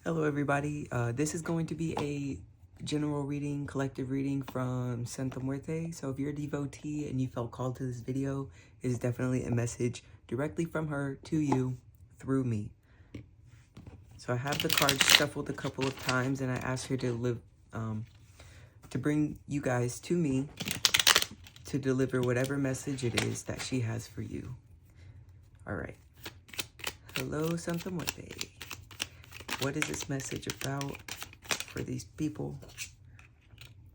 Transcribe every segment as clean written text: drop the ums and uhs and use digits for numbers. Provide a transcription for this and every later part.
Hello everybody, this is going to be a general reading, collective reading from Santa Muerte. So if you're a devotee and you felt called to this video, it is definitely a message directly from her to you through me. So I have the cards shuffled a couple of times and I asked her to bring you guys to me to deliver whatever message it is that she has for you. All right. Hello, Santa Muerte. What is this message about for these people?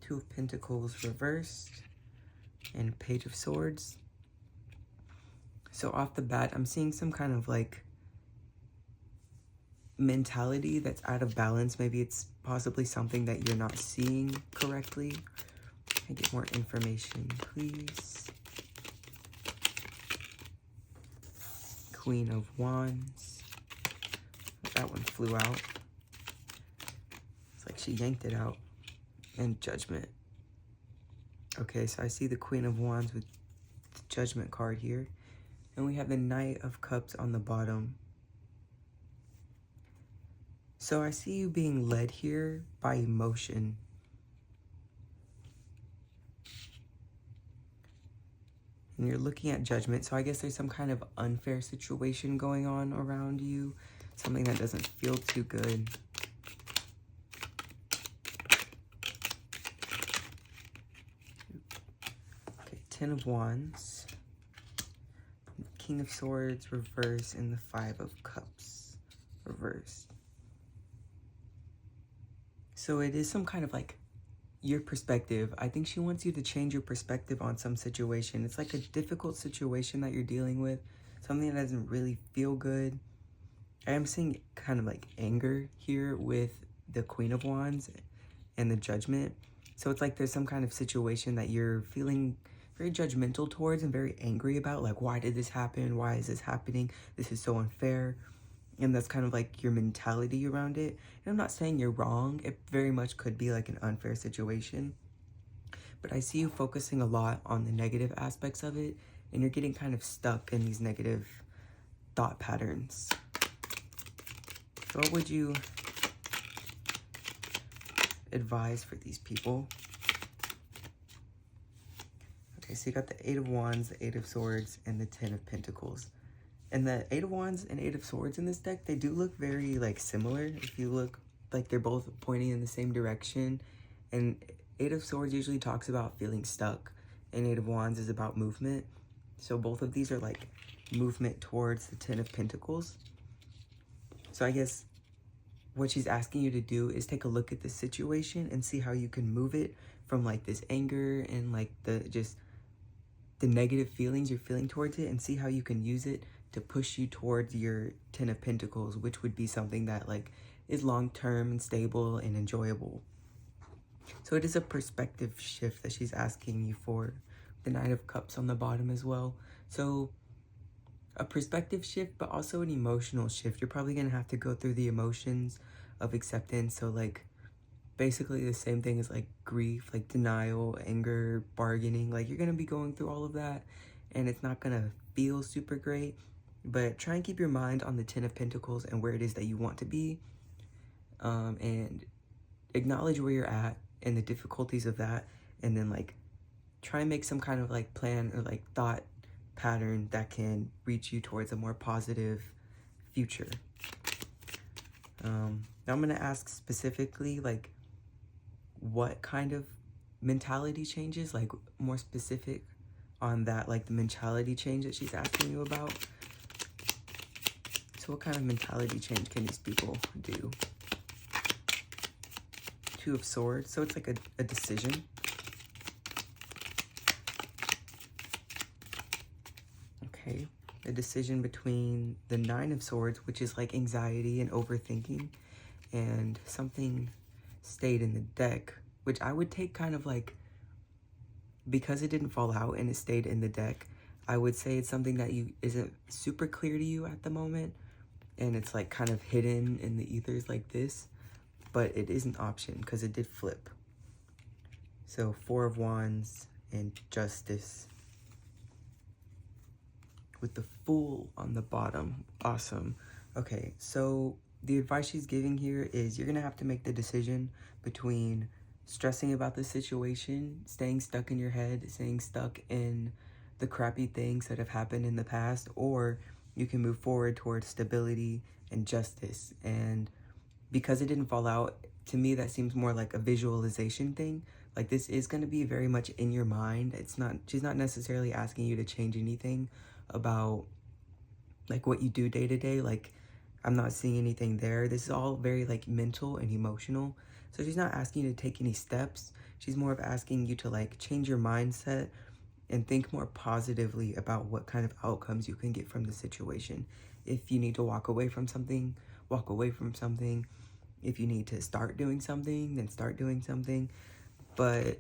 Two of Pentacles reversed and Page of Swords. So off the bat, I'm seeing some kind of like mentality that's out of balance. Maybe it's possibly something that you're not seeing correctly. Can I get more information, please? Queen of Wands. That one flew out. It's like she yanked it out. And Judgment. Okay, so I see the Queen of Wands with the Judgment card here. And we have the Knight of Cups on the bottom. So I see you being led here by emotion. And you're looking at Judgment. So I guess there's some kind of unfair situation going on around you. Something that doesn't feel too good. Okay, Ten of Wands. King of Swords reversed and the Five of Cups reversed. So it is some kind of like your perspective. I think she wants you to change your perspective on some situation. It's like a difficult situation that you're dealing with. Something that doesn't really feel good. I am seeing kind of like anger here with the Queen of Wands and the Judgment. So it's like there's some kind of situation that you're feeling very judgmental towards and very angry about. Like, why did this happen? Why is this happening? This is so unfair. And that's kind of like your mentality around it. And I'm not saying you're wrong. It very much could be like an unfair situation. But I see you focusing a lot on the negative aspects of it. And you're getting kind of stuck in these negative thought patterns. So what would you advise for these people? Okay, so you got the Eight of Wands, the Eight of Swords, and the Ten of Pentacles. And the Eight of Wands and Eight of Swords in this deck, they do look very like similar. If you look, like they're both pointing in the same direction. And Eight of Swords usually talks about feeling stuck. And Eight of Wands is about movement. So both of these are like movement towards the Ten of Pentacles. So I guess what she's asking you to do is take a look at the situation and see how you can move it from like this anger and like the negative feelings you're feeling towards it, and see how you can use it to push you towards your Ten of Pentacles, which would be something that like is long-term and stable and enjoyable. So it is a perspective shift that she's asking you for. The Knight of Cups on the bottom as well. So a perspective shift, but also an emotional shift. You're probably going to have to go through the emotions of acceptance. So like basically the same thing as like grief, like denial, anger, bargaining. Like you're going to be going through all of that and it's not going to feel super great. But try and keep your mind on the Ten of Pentacles and where it is that you want to be. And acknowledge where you're at and the difficulties of that. And then like try and make some kind of like plan or like thought pattern that can reach you towards a more positive future. Now I'm going to ask specifically like what kind of mentality changes, like more specific on that, like the mentality change that she's asking you about. So what kind of mentality change can these people do? Two of Swords, so it's like a decision. Okay, a decision between the Nine of Swords, which is like anxiety and overthinking, and something stayed in the deck, which I would take kind of like, because it didn't fall out and it stayed in the deck, I would say it's something that isn't super clear to you at the moment, and it's like kind of hidden in the ethers like this, but it is an option because it did flip. So Four of Wands and Justice with the Fool on the bottom. Awesome. Okay, so the advice she's giving here is you're going to have to make the decision between stressing about the situation, staying stuck in your head, staying stuck in the crappy things that have happened in the past, or you can move forward towards stability and justice. And because it didn't fall out, to me, that seems more like a visualization thing. Like, this is going to be very much in your mind. She's not necessarily asking you to change anything about like what you do day to day. Like, I'm not seeing anything there. This is all very like mental and emotional. So she's not asking you to take any steps. She's more of asking you to like change your mindset and think more positively about what kind of outcomes you can get from the situation. If you need to walk away from something, walk away from something. If you need to start doing something, then start doing something. But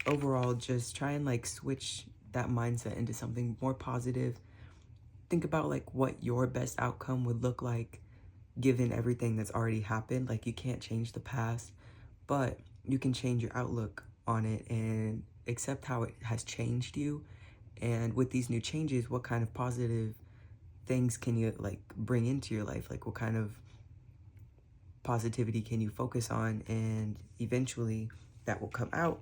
overall, just try and like switch that mindset into something more positive. Think about like what your best outcome would look like given everything that's already happened. Like, you can't change the past, but you can change your outlook on it and accept how it has changed you. And with these new changes, what kind of positive things can you like bring into your life? Like, what kind of positivity can you focus on? And eventually that will come out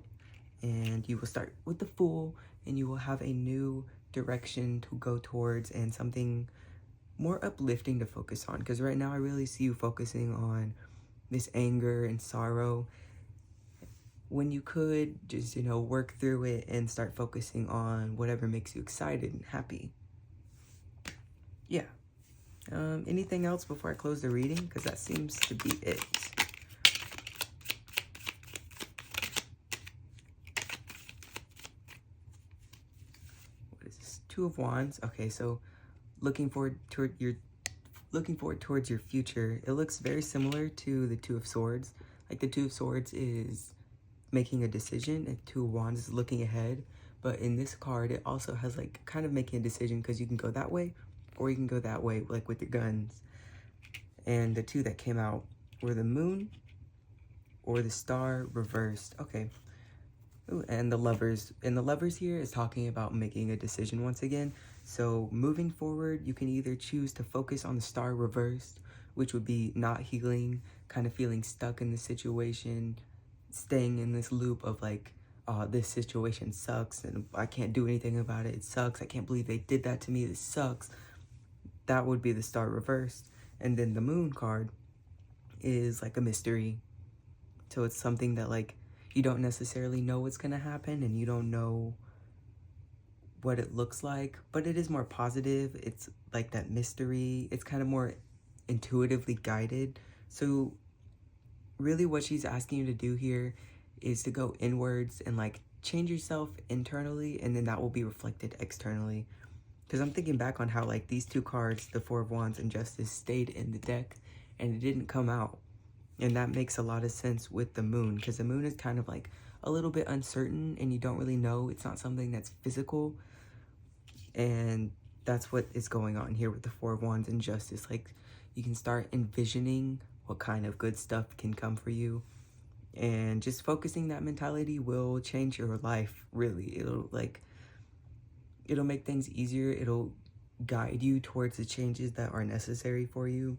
and you will start with the Fool, and you will have a new direction to go towards and something more uplifting to focus on. Because right now I really see you focusing on this anger and sorrow when you could just, work through it and start focusing on whatever makes you excited and happy. Yeah. Anything else before I close the reading? Because that seems to be it. What is this? Two of Wands. Okay, so looking forward towards your future. It looks very similar to the Two of Swords. Like, the Two of Swords is making a decision and Two of Wands is looking ahead. But in this card, it also has like kind of making a decision, because you can go that way or you can go that way, like with your guns. And the two that came out were the Moon or the Star reversed. Okay. Ooh, and the Lovers. And the Lovers here is talking about making a decision once again. So moving forward, you can either choose to focus on the Star reversed, which would be not healing, kind of feeling stuck in the situation, staying in this loop of like, this situation sucks and I can't do anything about it. It sucks. I can't believe they did that to me. This sucks. That would be the Star reversed. And then the Moon card is like a mystery. So it's something that like you don't necessarily know what's going to happen and you don't know what it looks like, but it is more positive. It's like that mystery. It's kind of more intuitively guided. So really what she's asking you to do here is to go inwards and like change yourself internally, and then that will be reflected externally. Because I'm thinking back on how like these two cards, the Four of Wands and Justice, stayed in the deck and it didn't come out. And that makes a lot of sense with the Moon, because the Moon is kind of like a little bit uncertain and you don't really know. It's not something that's physical. And that's what is going on here with the Four of Wands and Justice. Like, you can start envisioning what kind of good stuff can come for you. And just focusing that mentality will change your life, really. It'll make things easier. It'll guide you towards the changes that are necessary for you.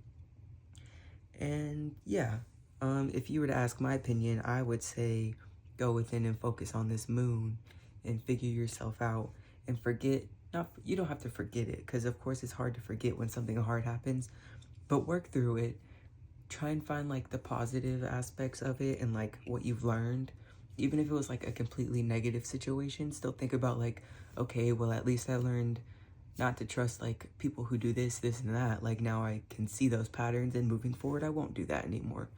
And yeah, if you were to ask my opinion, I would say go within and focus on this Moon and figure yourself out and forget. You don't have to forget it, because of course it's hard to forget when something hard happens, but work through it. Try and find like the positive aspects of it and like what you've learned. Even if it was like a completely negative situation, still think about like, okay, well, at least I learned not to trust like people who do this, and that. Like, now I can see those patterns, and moving forward, I won't do that anymore.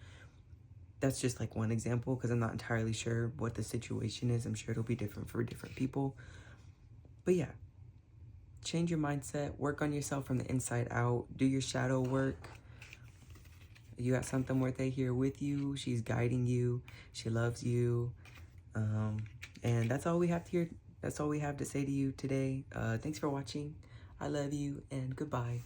That's just like one example, because I'm not entirely sure what the situation is. I'm sure it'll be different for different people. But yeah, change your mindset, work on yourself from the inside out, do your shadow work. You got something worth here with you. She's guiding you. She loves you. And that's all we have here. That's all we have to say to you today. Thanks for watching. I love you, and goodbye.